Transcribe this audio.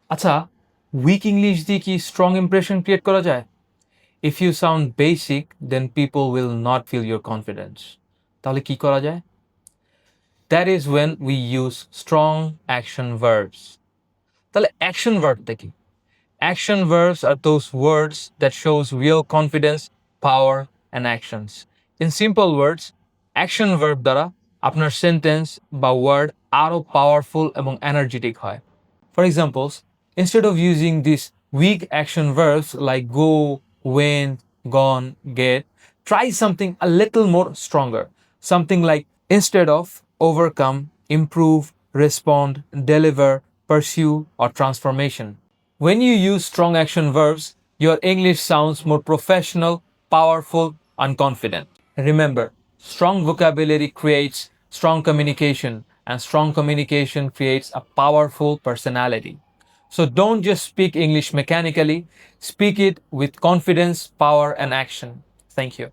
আচ্ছা, week English দিয়ে কি স্ট্রং ইমপ্রেশন ক্রিয়েট করা যায়? If you sound basic then people will not feel your confidence. তাহলে কি করা যায়? That is when we use strong action verbs. তাহলে অ্যাকশন ভার্বটা কি? Action verbs are those words that shows real confidence, power, and actions. In simple words, action verb দ্বারা আপনার sentence বা ওয়ার্ড আরো পাওয়ারফুল এবং এনার্জেটিক হয়। For examples, instead of using these weak action verbs like go, went, gone, get, try something a little more stronger. Something like instead of overcome, improve, respond, deliver, pursue, or transformation. When you use strong action verbs, your English sounds more professional, powerful, and confident. Remember, strong vocabulary creates strong communication, and strong communication creates a powerful personality. So don't just speak English mechanically, speak it with confidence, power, and action. Thank you.